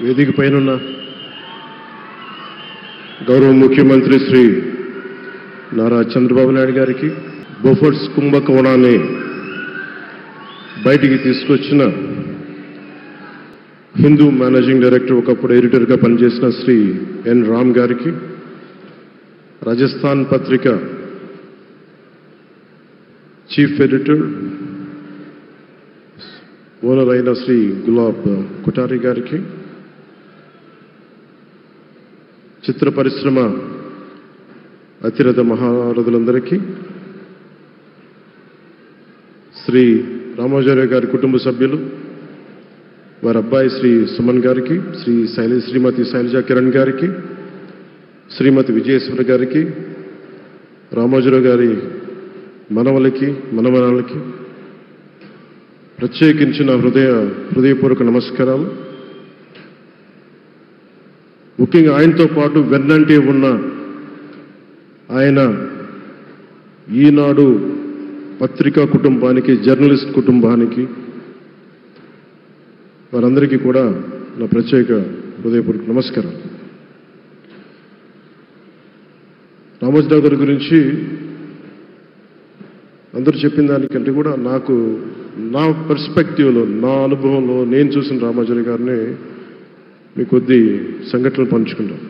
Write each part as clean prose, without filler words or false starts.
వేదిక పైనున్న గౌరవ ముఖ్యమంత్రి శ్రీ నారా చంద్రబాబు నాయుడు గారికి, బోఫర్స్ కుంభకోణాన్ని బయటికి తీసుకొచ్చిన హిందూ మేనేజింగ్ డైరెక్టర్, ఒకప్పుడు ఎడిటర్గా పనిచేసిన శ్రీ ఎన్ రామ్ గారికి, రాజస్థాన్ పత్రిక చీఫ్ ఎడిటర్ ఓనర్ అయిన శ్రీ గులాబ్ కుటారి గారికి, చిత్ర పరిశ్రమ అతిరథ మహారథులందరికీ, శ్రీ రామోజీరావు గారి కుటుంబ సభ్యులు, వారి అబ్బాయి శ్రీ సుమన్ గారికి, శ్రీమతి శైలజా కిరణ్ గారికి, శ్రీమతి విజయేశ్వరి గారికి, రామోజీరావు గారి మనవలకి మనమనాలకి ప్రత్యేకించిన హృదయపూర్వక నమస్కారాలు. ముఖ్యంగా ఆయనతో పాటు వెన్నంటే ఉన్న ఆయన ఈనాడు పత్రికా కుటుంబానికి, జర్నలిస్ట్ కుటుంబానికి, వారందరికీ కూడా నా ప్రత్యేక హృదయపూర్వక నమస్కారం. రామోజీరావు గారి గురించి అందరూ చెప్పిన దానికంటే కూడా నాకు నా పర్స్పెక్టివ్లో, నా అనుభవంలో నేను చూసిన రామోజీరావు గారిని మీ కొద్ది సంఘటనలు పంచుకుంటాం.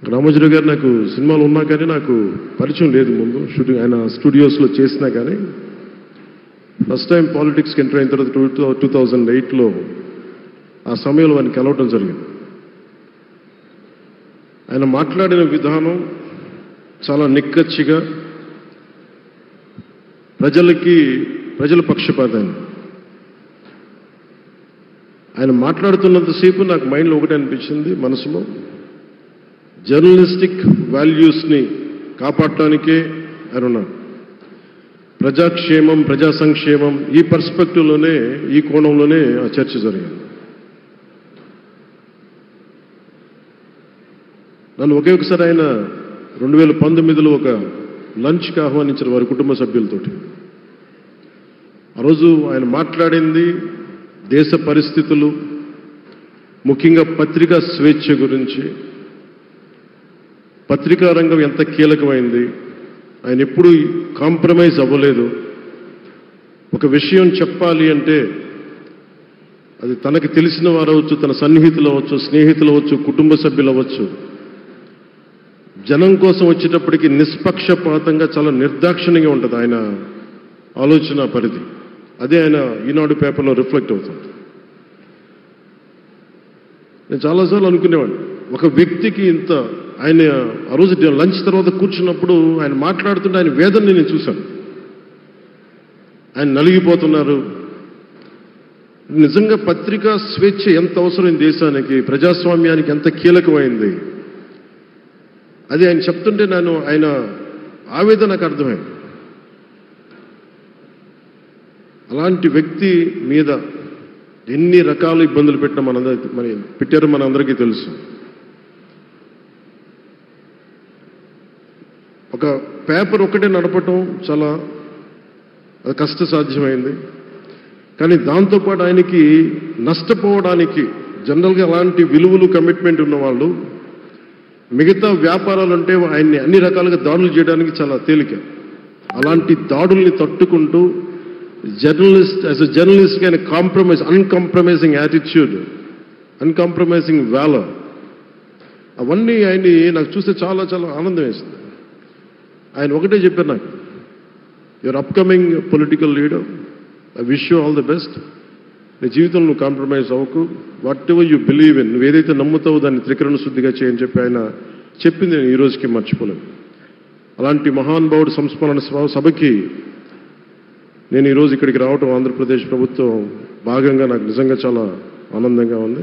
రామోజీరావు గారు నాకు సినిమాలు ఉన్నా కానీ నాకు పరిచయం లేదు. ముందు ఆయన స్టూడియోస్లో చేసినా కానీ ఫస్ట్ టైం పాలిటిక్స్కి ఎంటర్ అయిన తర్వాత 2008లో ఆ సమయంలో ఆయన కలవటం జరిగింది. ఆయన మాట్లాడిన విధానం చాలా నిక్కచ్చిగా, ప్రజల పక్షపాతాన్ని. ఆయన మాట్లాడుతున్నంతసేపు నాకు మైండ్లో ఒకటే అనిపించింది, మనసులో జర్నలిస్టిక్ వాల్యూస్ని కాపాడటానికే ఆయన ఉన్నారు. ప్రజాక్షేమం, ప్రజా సంక్షేమం, ఈ పర్స్పెక్టివ్లోనే, ఈ కోణంలోనే ఆ చర్చ జరిగింది. నన్ను ఒకే ఒకసారి ఆయన 2019లో ఒక లంచ్కి ఆహ్వానించిన వారి కుటుంబ సభ్యులతోటి. ఆ రోజు ఆయన మాట్లాడింది దేశ పరిస్థితులు, ముఖ్యంగా పత్రికా స్వేచ్ఛ గురించి, పత్రికా రంగం ఎంత కీలకమైంది. ఆయన ఎప్పుడూ కాంప్రమైజ్ అవ్వలేదు. ఒక విషయం చెప్పాలి అంటే అది తనకి తెలిసిన వారు అవ్వచ్చు, తన సన్నిహితులు అవ్వచ్చు, స్నేహితులు అవ్వచ్చు, కుటుంబ సభ్యులు అవ్వచ్చు, జనం కోసం వచ్చేటప్పటికి నిష్పక్షపాతంగా, చాలా నిర్దాక్షిణ్యంగా ఉంటుంది ఆయన ఆలోచన పరిధి. అదే ఆయన ఈనాడు పేపర్లో రిఫ్లెక్ట్ అవుతుంది. నేను చాలాసార్లు అనుకునేవాడిని, ఒక వ్యక్తికి ఇంత, ఆయన ఆ రోజు లంచ్ తర్వాత కూర్చున్నప్పుడు ఆయన మాట్లాడుతుంటే ఆయన వేదనని నేను చూశాను. ఆయన నలిగిపోతున్నారు. నిజంగా పత్రికా స్వేచ్ఛ ఎంత అవసరం దేశానికి, ప్రజాస్వామ్యానికి ఎంత కీలకమైంది, అది ఆయన చెప్తుంటే ఆయన ఆవేదన నాకు అర్థమైంది. అలాంటి వ్యక్తి మీద ఎన్ని రకాల ఇబ్బందులు పెట్టారో మనందరికీ తెలుసు. ఒక పేపర్ ఒకటే నడపటం చాలా కష్టసాధ్యమైంది. కానీ దాంతోపాటు ఆయనకి నష్టపోవడానికి, జనరల్గా అలాంటి విలువలు, కమిట్మెంట్ ఉన్నవాళ్ళు మిగతా వ్యాపారాలు అంటే ఆయన్ని అన్ని రకాలుగా దాడులు చేయడానికి చాలా తేలిక. అలాంటి దాడుల్ని తట్టుకుంటూ యాజ్ అ జర్నలిస్ట్ ఆయన అన్కాంప్రమైజింగ్ యాటిట్యూడ్, అన్కాంప్రమైజింగ్ వాలర్, అవన్నీ ఆయన్ని నాకు చూస్తే చాలా చాలా ఆనందం వేసింది. ఆయన ఒకటే చెప్పారు నాకు, your upcoming political leader, I wish you all the best. నీ జీవితంలో నువ్వు కాంప్రమైజ్ అవ్వకు, what ever you believe in, నువ్వు ఏదైతే నమ్ముతావో దాన్ని త్రికరణ శుద్ధిగా చేయని చెప్పి ఆయన చెప్పింది నేను ఈ రోజుకి మర్చిపోలేను. అలాంటి మహానుభావుడు సంస్మరణ సభకి నేను ఈరోజు ఇక్కడికి రావటం, ఆంధ్రప్రదేశ్ ప్రభుత్వం భాగంగా నాకు నిజంగా చాలా ఆనందంగా ఉంది.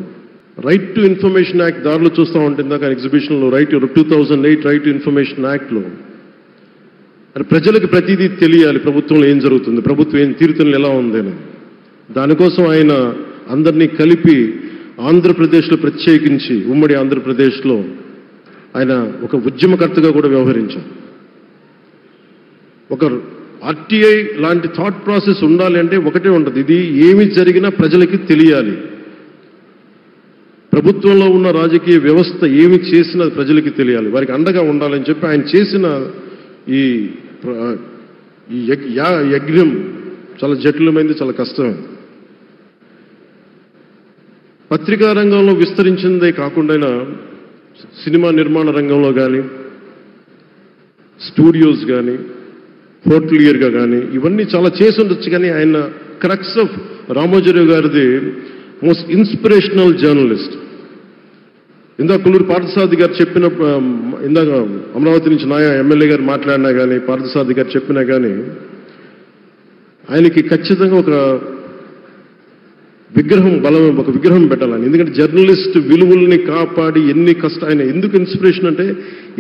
రైట్ టు ఇన్ఫర్మేషన్ యాక్ట్ దారిలో చూస్తూ ఉంటుంది దాకా ఎగ్జిబిషన్లో 2008 రైట్ టు ఇన్ఫర్మేషన్ యాక్ట్లో ప్రజలకు ప్రతిదీ తెలియాలి, ప్రభుత్వంలో ఏం జరుగుతుంది, ప్రభుత్వం ఏం తీరుతెన్నులు ఎలా ఉందని. దానికోసం ఆయన అందరినీ కలిపి ఆంధ్రప్రదేశ్లో, ప్రత్యేకించి ఉమ్మడి ఆంధ్రప్రదేశ్లో ఆయన ఒక ఉద్యమకర్తగా కూడా వ్యవహరించారు. ఒక ఆర్టీఐ లాంటి థాట్ ప్రాసెస్ ఉండాలి అంటే ఒకటే ఉంటుంది, ఇది ఏమి జరిగినా ప్రజలకి తెలియాలి, ప్రభుత్వంలో ఉన్న రాజకీయ వ్యవస్థ ఏమి చేసినా ప్రజలకి తెలియాలి, వారికి అండగా ఉండాలని చెప్పి ఆయన చేసిన ఈ యజ్ఞం చాలా జటిలమైంది, చాలా కష్టమైంది. పత్రికా రంగంలో విస్తరించిందే కాకుండా సినిమా నిర్మాణ రంగంలో కానీ, స్టూడియోస్ కానీ, హోటలియర్గా కానీ ఇవన్నీ చాలా చేసి ఉండొచ్చు. కానీ ఆయన క్రక్స్ ఆఫ్ రామోజీరావు గారిది మోస్ట్ ఇన్స్పిరేషనల్ జర్నలిస్ట్. ఇందాక కొల్లూరు పార్థసారథి గారు చెప్పిన, ఇందాక అమరావతి నుంచి నాయ ఎమ్మెల్యే గారు మాట్లాడినా కానీ, పార్థసారథి గారు చెప్పినా కానీ ఆయనకి ఖచ్చితంగా ఒక విగ్రహం పెట్టాలని. ఎందుకంటే జర్నలిస్ట్ విలువల్ని కాపాడి ఆయన ఎందుకు ఇన్స్పిరేషన్ అంటే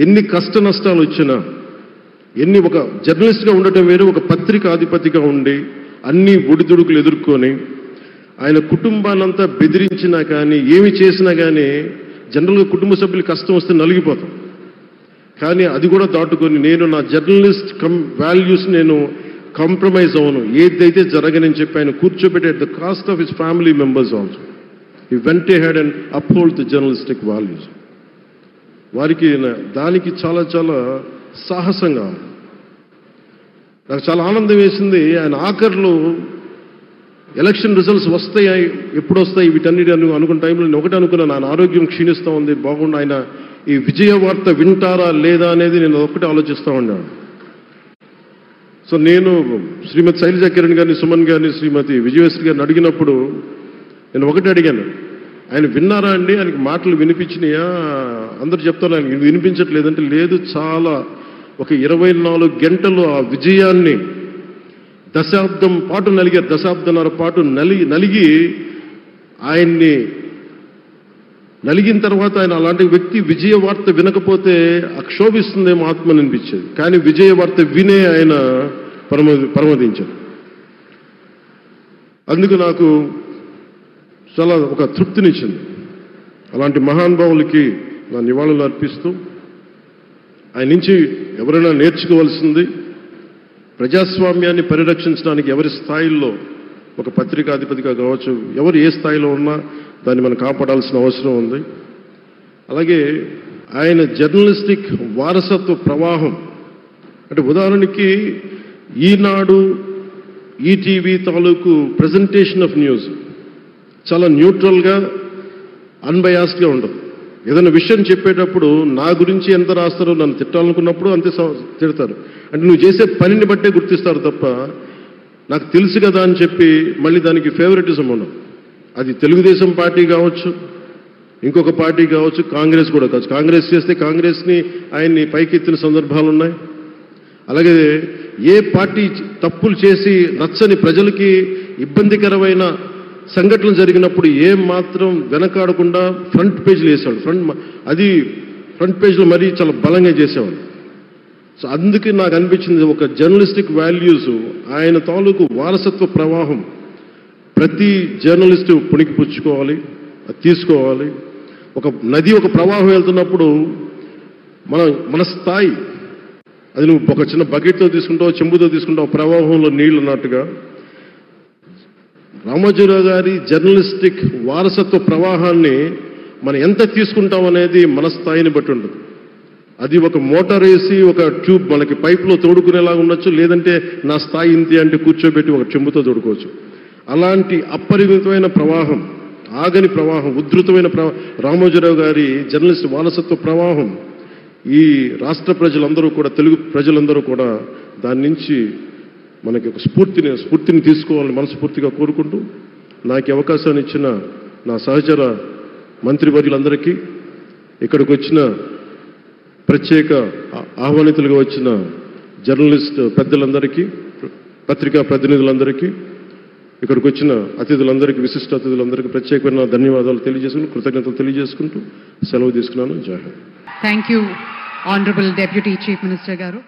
ఎన్ని కష్ట నష్టాలు వచ్చినా, ఒక జర్నలిస్ట్గా ఉండటం వేరు, ఒక పత్రికాధిపతిగా ఉండి అన్ని ఒడిదుడుకులు ఎదుర్కొని ఆయన కుటుంబాన్నంతా బెదిరించినా కానీ ఏమి చేసినా కానీ జనరల్గా కుటుంబ సభ్యులు కష్టం వస్తే నలిగిపోతాం. కానీ అది కూడా దాటుకొని నేను నా జర్నలిస్ట్ వాల్యూస్ నేను కాంప్రమైజ్ అవను, ఏదైతే జరగనని చెప్పి ఆయన కూర్చోబెట్టి at the cost of his family members also he vent ahead and uphold the journalistic values. వారికి దానికి చాలా చాలా సాహసంగా నాకు చాలా ఆనందం వేసింది. ఆయన ఆఖర్లో ఎలక్షన్ రిజల్ట్స్ వస్తాయి, ఎప్పుడు వస్తాయి వీటన్నిటి అనుకున్న టైంలో నేను ఒకటి అనుకున్నాను, ఆయన ఆరోగ్యం క్షీణిస్తూ ఉంది, బాగుండు, ఆయన ఈ విజయ వార్త వింటారా లేదా అనేది నేను ఒకటి ఆలోచిస్తూ ఉన్నాను. సో నేను శ్రీమతి శైలజ కిరణ్ గారిని, సుమన్ గారిని, శ్రీమతి విజయశ్రీ గారిని అడిగినప్పుడు నేను ఒకటి అడిగాను, ఆయన విన్నారా అండి, ఆయనకి మాటలు వినిపించినాయా? అందరూ చెప్తారు ఆయనకి వినిపించట్లేదంటే, లేదు, చాలా ఒక 24 గంటలు ఆ విజయాన్ని దశాబ్దం పాటు నలిగారు, దశాబ్దన్నర పాటు నలిగి ఆయన్ని నలిగిన తర్వాత ఆయన అలాంటి వ్యక్తి విజయ వార్త వినకపోతే అక్షోభిస్తుందేమో ఆత్మని అనిపించేది. కానీ విజయ వార్త వినే ఆయన పరమదించారు. అందుకు నాకు చాలా ఒక తృప్తినిచ్చింది. అలాంటి మహానుభావులకి నా నివాళులు అర్పిస్తూ ఆయన నుంచి ఎవరైనా నేర్చుకోవాల్సింది, ప్రజాస్వామ్యాన్ని పరిరక్షించడానికి ఎవరి స్థాయిల్లో, ఒక పత్రికాధిపతిగా కావచ్చు, ఎవరు ఏ స్థాయిలో ఉన్నా దాన్ని మనం కాపాడాల్సిన అవసరం ఉంది. అలాగే ఆయన జర్నలిస్టిక్ వారసత్వ ప్రవాహం అంటే ఉదాహరణకి ఈనాడు, ఈటీవీ తాలూకు ప్రజెంటేషన్ ఆఫ్ న్యూస్ చాలా న్యూట్రల్గా, అన్బయాస్డ్గా ఉండదు. ఏదైనా విషయం చెప్పేటప్పుడు నా గురించి ఎంత రాస్తారో, నన్ను తిట్టాలనుకున్నప్పుడు అంతే తిడతారు. అంటే నువ్వు చేసే పనిని బట్టే గుర్తిస్తారు తప్ప నాకు తెలుసు కదా అని చెప్పి మళ్ళీ దానికి ఫేవరెటిజం ఉండదు. అది తెలుగుదేశం పార్టీ కావచ్చు, ఇంకొక పార్టీ కావచ్చు, కాంగ్రెస్ కూడా కావచ్చు. కాంగ్రెస్ చేస్తే కాంగ్రెస్ని ఆయన్ని పైకెత్తిన సందర్భాలు ఉన్నాయి. అలాగే ఏ పార్టీ తప్పులు చేసి నచ్చని, ప్రజలకి ఇబ్బందికరమైన సంఘటనలు జరిగినప్పుడు ఏం మాత్రం వెనకాడకుండా ఫ్రంట్ పేజీలు వేసేవాడు. ఫ్రంట్ పేజ్లో మరీ చాలా బలంగా చేసేవాడు. సో అందుకే నాకు అనిపించింది ఒక జర్నలిస్టిక్ వాల్యూస్, ఆయన తాలూకు వారసత్వ ప్రవాహం ప్రతి జర్నలిస్టు పుణికిపుచ్చుకోవాలి, తీసుకోవాలి. ఒక నది ఒక ప్రవాహం వెళ్తున్నప్పుడు మన స్థాయి, అది నువ్వు ఒక చిన్న బకెట్తో తీసుకుంటావు, చెంబుతో తీసుకుంటావు, ప్రవాహంలో నీళ్లు అన్నట్టుగా రామోజీరావు గారి జర్నలిస్టిక్ వారసత్వ ప్రవాహాన్ని మనం ఎంత తీసుకుంటాం అనేది మన స్థాయిని బట్టి ఉంటుంది. అది ఒక మోటార్ వేసి ఒక ట్యూబ్ మనకి పైప్లో తోడుకునేలాగా ఉండొచ్చు, లేదంటే నా స్థాయి ఇంతే అంటే కూర్చోబెట్టి ఒక చెంబుతో తోడుకోవచ్చు. అలాంటి అపరిమితమైన ప్రవాహం, ఆగని ప్రవాహం, ఉధృతమైన రామోజీరావు గారి జర్నలిస్ట్ వారసత్వ ప్రవాహం ఈ రాష్ట్ర ప్రజలందరూ కూడా, తెలుగు ప్రజలందరూ కూడా దాని నుంచి మనకి ఒక స్ఫూర్తిని తీసుకోవాలని మనస్ఫూర్తిగా కోరుకుంటూ, నాకు అవకాశాన్ని ఇచ్చిన నా సహచర మంత్రివర్యులందరికీ, ఇక్కడికి వచ్చిన ప్రత్యేక ఆహ్వానితులుగా వచ్చిన జర్నలిస్ట్ పెద్దలందరికీ, పత్రికా ప్రతినిధులందరికీ, ఇక్కడికి వచ్చిన అతిథులందరికీ, విశిష్ట అతిథులందరికీ ప్రత్యేకమైన ధన్యవాదాలు తెలియజేసుకుంటూ, కృతజ్ఞతలు తెలియజేసుకుంటూ సెలవు తీసుకున్నాను. జై Hind. Thank you honourable deputy chief minister గారు.